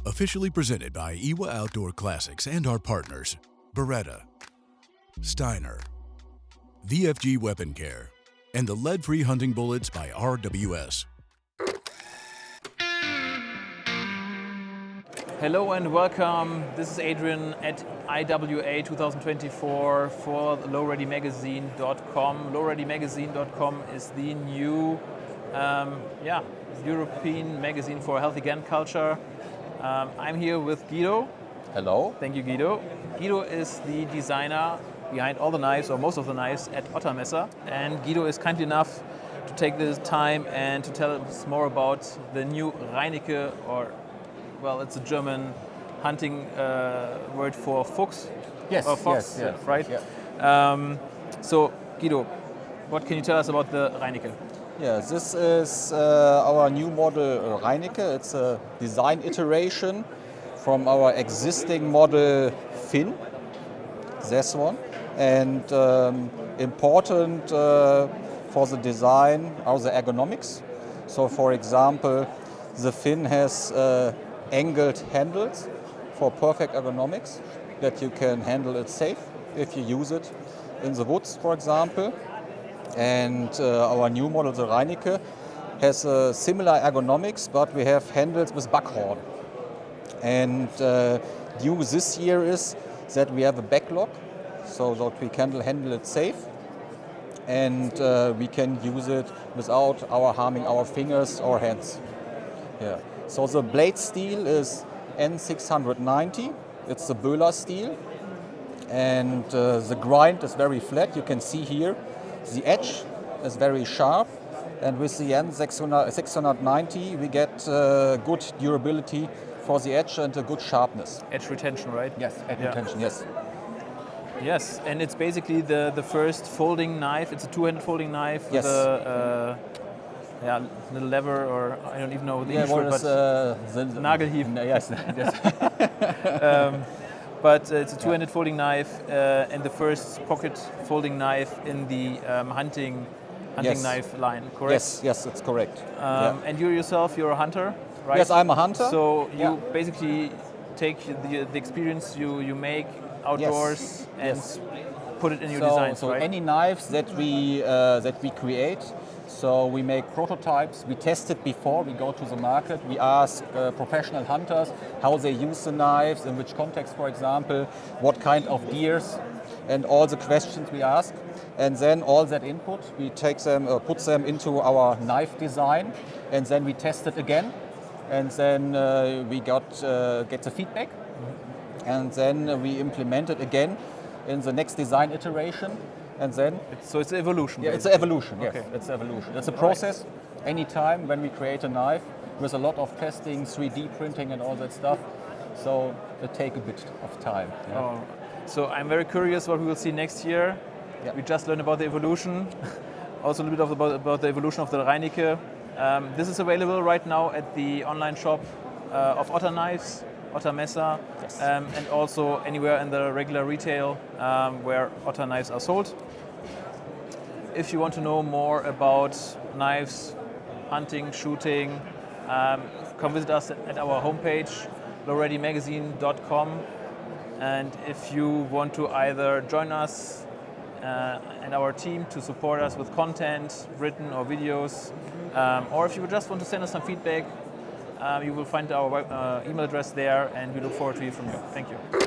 Officially presented by IWA Outdoor Classics and our partners, Beretta, Steiner, VFG Weapon Care, and the lead-free hunting bullets by RWS. Hello and welcome. This is Adrian at IWA 2024 for lowreadymagazine.com. Lowreadymagazine.com is the new European magazine for healthy gun culture. I'm here with Guido. Hello. Thank you, Guido. Guido is the designer behind all the knives, or most of the knives, at Ottermesser. And Guido is kind enough to take the time and to tell us more about the new Reineke, or, well, it's a German hunting word for Fuchs. Yes, or Fox, yes, right? Yeah. So, Guido, what can you tell us about the Reineke? Yeah, this is our new model Reineke. It's a design iteration from our existing model Finn, this one. And important for the design are the ergonomics. So, for example, the Finn has angled handles for perfect ergonomics, that you can handle it safe if you use it in the woods, for example. And our new model, the Reineke, has similar ergonomics, but we have handles with buckhorn. And new this year is that we have a backlock, so that we can handle it safe, and we can use it without harming our fingers or hands. Yeah. So the blade steel is N690. It's the Böhler steel, and the grind is very flat. You can see here. The edge is very sharp, and with the N690 we get good durability for the edge and a good sharpness. Edge retention, right? Yes, edge retention, yes. Yes, and it's basically the first folding knife. It's a two-handed folding knife with a little lever, or I don't even know the English word, but the Nagelhieb. Yes, yes. But it's a two-handed folding knife and the first pocket folding knife in the hunting knife line, correct? Yes, it's correct. And you yourself, you're a hunter, right? Yes, I'm a hunter. So you basically take the experience you make outdoors and put it in your designs, so right? any knives that we create, so we make prototypes, we test it before we go to the market, we ask professional hunters how they use the knives, in which context, for example, what kind of gears, and all the questions we ask. And then all that input, we take them, put them into our knife design, and then we test it again, and then we get the feedback, and then we implement it again in the next design iteration. And then it's evolution. Yeah, basically. it's an evolution. Yes, okay. It's evolution. It's a process. Anytime when we create a knife, with a lot of testing, 3D printing, and all that stuff, so it takes a bit of time. Yeah. Oh. So I'm very curious what we will see next year. Yeah. We just learned about the evolution, also a little bit about the evolution of the Reineke. This is available right now at the online shop of Otter Knives, Otter Messer, Yes. and also anywhere in the regular retail where Otter knives are sold. If you want to know more about knives, hunting, shooting, come visit us at our homepage, lowreadymagazine.com. And if you want to either join us and our team to support us with content, written or videos, or if you just want to send us some feedback, you will find our email address there, and we look forward to hear from you. Thank you.